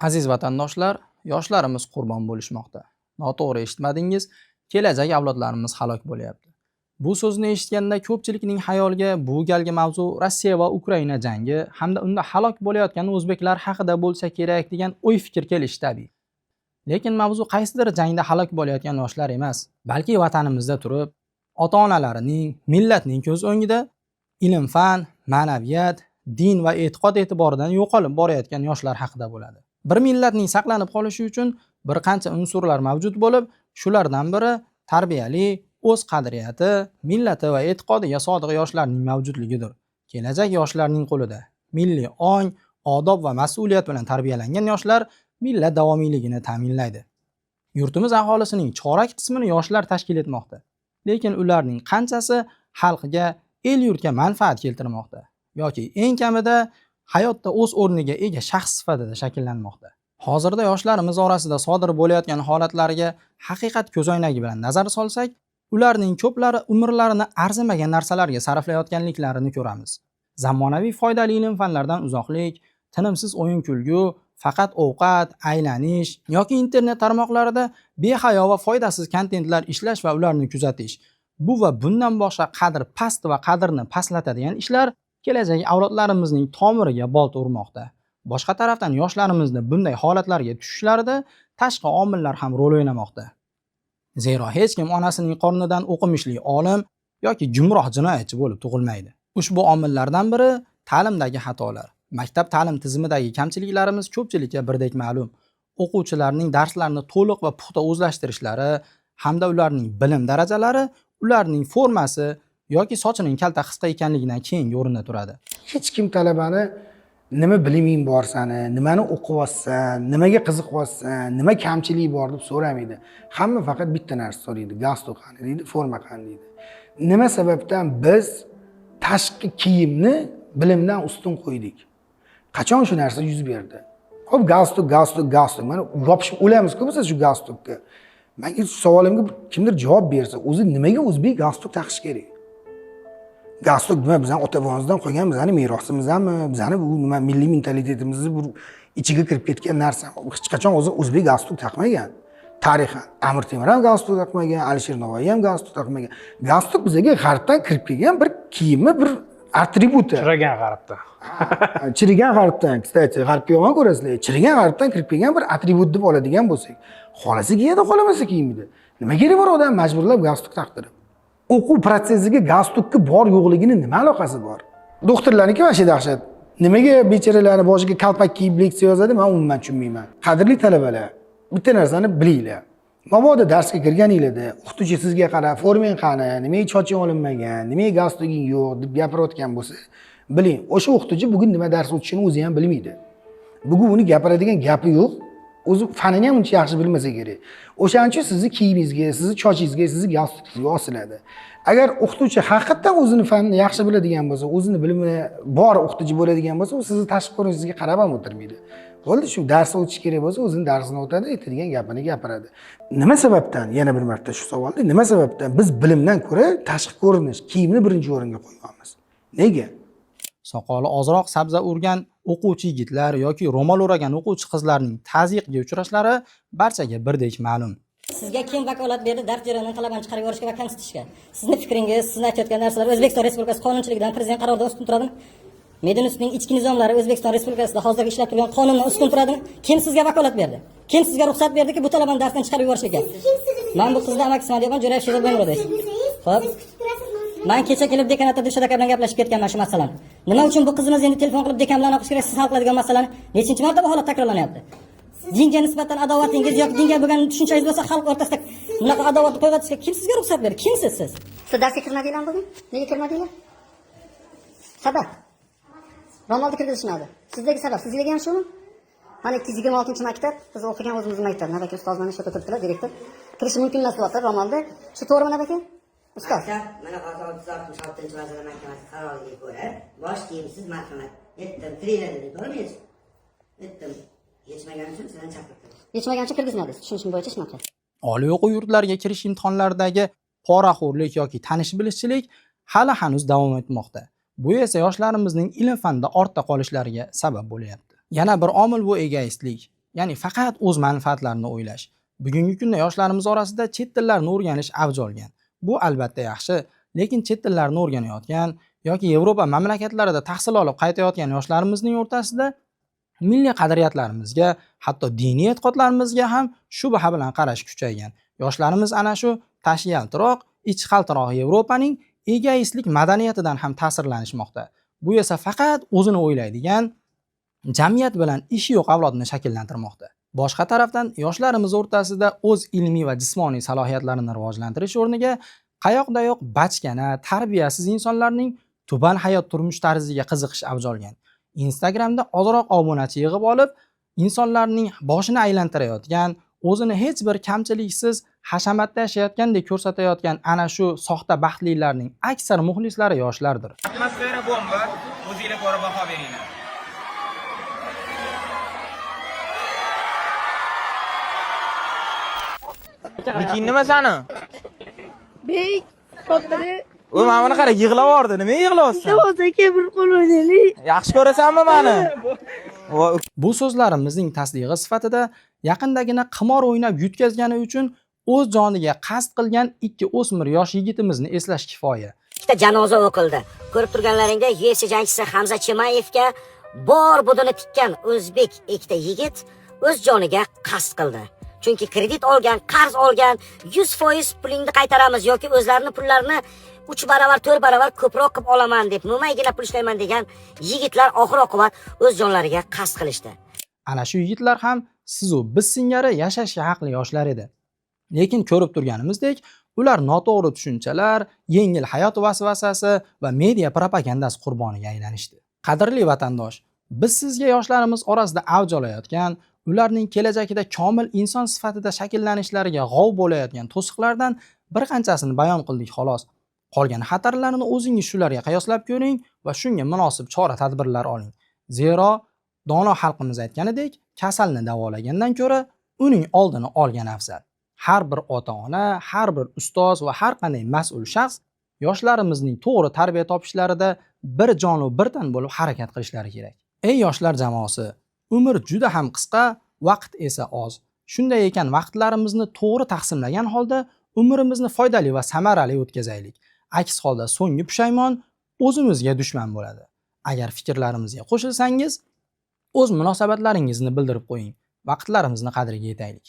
Aziz vatandoshlar, yoshlarimiz qurbon bo'lishmoqda. Noto'g'ri eshitmadingiz, kelajak avlodlarimiz halok bo'lyapti. Bu so'zni eshitganda ko'pchilikning xayoliga bu galgi mavzu Rossiya va Ukraina jangi hamda unda halok bo'layotgan o'zbeklar haqida bo'lsa kerak degan o'y-fikr kelishi tabiiy. Lekin mavzu qaysidir jangda halok bo'layotgan yoshlar emas, balki vatanimizda turib, ota-onalarining, millatning ko'z o'ngida ilm-fan, ma'naviyat, din va e'tiqod e'tiboridan yo'qolib borayotgan yoshlar haqida bo'ladi. Bir millatning saqlanib qolishi uchun bir qancha unsurlar mavjud bo'lib, shulardan biri tarbiyali, o'z qadriyati, millati va e'tiqodiga sodiq yoshlarning mavjudligidir. Kelajak yoshlarning qo'lida. Milliy ong, odob va mas'uliyat bilan tarbiyalangan yoshlar millat davomiyligini ta'minlaydi. Yurtimiz aholisining chorak qismini yoshlar tashkil etmoqda. Lekin ularning qanchasi xalqga, el-yurtga manfaat keltirmoqda yoki eng kamida hayotda o'z o'rniga ega shaxs sifatida shakllanmoqda. Hozirda yoshlarimiz orasida sodir bo'layotgan holatlarga haqiqat ko'zoynagi bilan nazar solsak, ularning ko'plari umrlarini arzimagan narsalarga sarflayotganliklarini ko'ramiz. Zamonaviy foydali ilm-fanlardan uzoqlik, tinimsiz o'yin-kulgu, faqat ovqat, aylanish yoki internet tarmoqlarida behayo va foydasiz kontentlar ishlash va ularni kuzatish. Bu va bundan boshqa qadr past va qadrni pastlatadigan ishlar kelajak avlodlarimizning tomiriga bolt urmoqda. Boshqa tarafdan yoshlarimizni bunday holatlarga tushishlarida tashqi omillar ham rol o'ynamoqda. Zero hech kim onasining qornidan o'qimishli olim yoki gumroh jinoyatchi bo'lib tug'ilmaydi. Ushbu omillardan biri ta'limdagi xatolar. Maktab ta'lim tizimidagi kamchiliklarimiz ko'pchilikka birdek ma'lum. O'quvchilarning darslarni to'liq va puxta o'zlashtirishlari hamda ularning bilim darajalari ularning formasi yoki sochining kalta qisqa ekanligidan keyin o'rinda turadi. Hech kim talabani nima biliming bor sani, nimani o'qiyapsan, nimaga qiziqyapsan, nima kamchiligi bor deb so'ramaydi. Hamma faqat bitta narsa so'raydi: galstuk qani deydi, forma qani deydi. Nima sababdan biz tashqi kiyimni bilimdan ustun qo'ydik? Qachon shu narsa yuz berdi? Xo'p, galstuk. Mana yopishib o'lamiz-ku biz shu galstukka. Menga savolimga kimdir javob bersa, o'zi nimaga o'zbek galstuk taqish kerak? Galstuk nima, bizning ota-bobomizdan qolgan bizning merosimizmi? Bizning bu nima milliy mentalitetimizni bu ichiga kirib ketgan narsa. Hech qachon o'zi o'zbek galstuk taqmagan. Tarixan Amir Temur ham galstuk taqmagan, Alisher Navoiy ham galstuk taqmagan. Galstuk bizga g'arbdan kirib kelgan bir kiyimi, bir atributi. Chirigan g'arbdan. Chirigan g'arbdan, kстати, g'arbga yomon ko'rasizlar. Chirigan g'arbdan kirib kelgan bir atribut deb oladigan bo'lsak, xolasi kiyadi, xolamasa kiymaydi. Nima kerak bor odam majburlab galstuk taqdirib? O'quv protsessiga galstukka bor yo'qligini nima aloqasi bor? Doktorlarniki mana shu dahshat. Nimaga bechoralarni boshiga kalpak kiyib leksiya yozadi, men umuman tushunmayman. Qadrli talabalar, bitta narsani bilinglar. Mabodo darsga kirganinglarda o'qituvchi sizga qarab, formang qani, nimaga choching olinmagan, nimaga galstuking yo'q deb gapirayotgan bo'lsa, biling, o'sha o'qituvchi bugun nima dars o'tishini o'zi ham bilmaydi. Bugun uni gapiradigan gapi yo'q. O'zi fanini ham uncha yaxshi bilmasa kerak. O'shaning uchun sizni kiyimingizga, sizni chochingizga, sizni galstukingizga osiladi. Agar o'qituvchi haqiqatan o'zini fanini yaxshi biladigan bo'lsa, o'zini bilimi bor o'qituvchi bo'ladigan bo'lsa, u sizni tashqi ko'rinishingizga qarab ham o'tirmaydi. Bo'ldi, shu darsni o'tish kerak bo'lsa, o'zini darsini o'tadi, aytadigan gapini gapiradi. Nima sababdan, yana bir marta shu savolni, nima sababdan biz bilimdan ko'ra tashqi ko'rinish, kiyimni birinchi o'ringa qo'yganmiz? Nega? Soqoli ozroq sabza urgan o'quvchi yigitlar yoki ro'mol o'ragan o'quvchi qizlarning tazyiqga uchrashlari barchaga birdek ma'lum. Sizga kim vakolat berdi dars jarayonidan talabani chiqarib yuborishga va kamsitishga? Sizni fikringiz, sizni aytayotgan narsalar O'zbekiston Respublikasi qonunchiligidan, prezident qaroridan ustun turadimi? Medinusning ichki nizomlari O'zbekiston Respublikasida hozirgi ishlab turgan qonundan ustun turadimi? Kim sizga vakolat berdi? Kim sizga ruxsat berdiki bu talabani darsdan chiqarib yuborishga? Men bu qizni amakisiman deyman, Jo'rayev Sherzod Boymurodovich. Xo'p. Men kecha kelib dekanatda Dilshod aka bilan gaplashib ketganman shu masalani. Nima uchun bu qizimiz endi telefon qilib dekan bilan o'qish kerak, siz hal qiladigan masalani nechinchi marta bu holat takrorlanyapti? Dinga nisbatan adovatingiz yoki dinga bo'lgan tushunchangiz bo'lsa, xalq o'rtasida bunaqa adovatni qo'yib kim sizga ruxsat berdi? Kimsiz siz? Siz darsga kirmadinglarmi bugun? Nega kirmadinglar? Sabab. Ro'molda kirgizishmadi. Sizdagi sabab, sizlarga ham shumi? Mana 226-maktab, biz o'qigan o'zimizning maktab. Navaka ustozlarni shu turibdilar, direktor. Kirish mumkin emas deyapti ro'molda. Shu to'g'rimi Navaka? Ustoz. Mana 666-vazirlar mahkamasi qaroriga ko'ra, bosh kiyimsiz marhamat. Yetdim, kiringlar deb bo'lmaydi. Yetdim. Yetmagan uchun sizlarni chaqirdim. Yetmagan uchun kirgizmadingiz. Tushunishim bo'yicha shunaqa. Oliy o'quv yurtlariga kirish imtihonlaridagi poraxo'rlik yoki tanish-bilishchilik hali hanuz davom etmoqda. Bu esa yoshlarimizning ilm-fanda ortda qolishlariga sabab bo'lyapti. Yana bir omil bu egoistlik. ya'ni faqat o'z manfaatlarini o'ylash. Bugungi kunda yoshlarimiz orasida chet tillarini o'rganish avj olgan. Bu albatta yaxshi, lekin chet tillarini o'rganayotgan yoki Yevropa mamlakatlarida tahsil olib qaytayotgan yoshlarimizning o'rtasida milliy qadriyatlarimizga, hatto diniy e'tiqodlarimizga ham shubha bilan qarash kuchaygan. Yoshlarimiz ana shu tashqi yaltiroq, ichki qaltiroq Yevropaning egoistlik madaniyatidan ham ta'sirlanishmoqda. Bu esa faqat o'zini o'ylaydigan, jamiyat bilan ishi yo'q avlodni shakllantirmoqda. Boshqa tarafdan yoshlarimiz o'rtasida o'z ilmiy va jismoniy salohiyatlarini rivojlantirish o'rniga qayoqdayoq bachkana, tarbiyasiz insonlarning tuban hayot turmush tarziga qiziqish avj olgan. Instagramda ozroq obunachi yig'ib olib, insonlarning boshini aylantirayotgan, o'zini hech bir kamchiliksiz hashamatda yashayotgandek ko'rsatayotgan ana shu soxta baxtlilarning aksar muxlislari yoshlardir. Atmosfera bomba, o'zinglar ko'rib baho beringlar. Nikin nima sani? Bek, xotirni U mana buni qara yig'lavordi. Nima yig'layapsan? aka bir qo'l o'ynaylik. Yaxshi ko'rasanmi meni? Bu so'zlarimizning tasdig'i sifatida yaqindagina qimor o'ynab yutkazgani uchun o'z joniga qasd qilgan ikki o'smir yosh yigitimizni eslash kifoya. Ikkita janoza o'qildi. Ko'rib turganlaringdek UFC jangchisi Hamza Chimayevga bor budini tikkan o'zbek ikkita yigit o'z joniga qasd qildi. Chunki kredit olgan, qarz olgan, 100% pulingni qaytaramiz yoki o'zlarini pullarini 3 baravar, 4 baravar ko'proq qilib olaman deb mo'maygina pul ishlayman degan yigitlar oxir-oqibat o'z jonlariga qasd qilishdi. Ana shu yigitlar ham siz u biz singari yashashga haqli yoshlar edi. Lekin ko'rib turganimizdek, ular noto'g'ri tushunchalar, yengil hayot vasvasasi va media propagandasi qurboniga aylanishdi. Qadrli vatandosh, biz sizga yoshlarimiz orasida avj olayotgan, ularning kelajakda komil inson sifatida shakllanishlariga g'ov bo'layotgan to'siqlardan bir qanchasini bayon qildik xolos. Qolgan xatarlarni o'zingiz shularga qiyoslab ko'ring va shunga munosib chora-tadbirlar oling. Zero dono xalqimiz aytganidek, kasalni davolagandan ko'ra uning oldini olgan afzal. Har bir ota-ona, har bir ustoz va har qanday mas'ul shaxs yoshlarimizning to'g'ri tarbiya topishlarida bir jon va bir tan bo'lib harakat qilishlari kerak. Ey yoshlar jamoasi, umr juda ham qisqa, vaqt esa oz. Shunday ekan vaqtlarimizni to'g'ri taqsimlagan holda umrimizni foydali va samarali o'tkazaylik. Aks holda so'nggi pushaymon o'zimizga dushman bo'ladi. Agar fikrlarimizga qo'shilsangiz, o'z munosabatlaringizni bildirib qo'ying. Vaqtlarimizni qadriga yetaylik.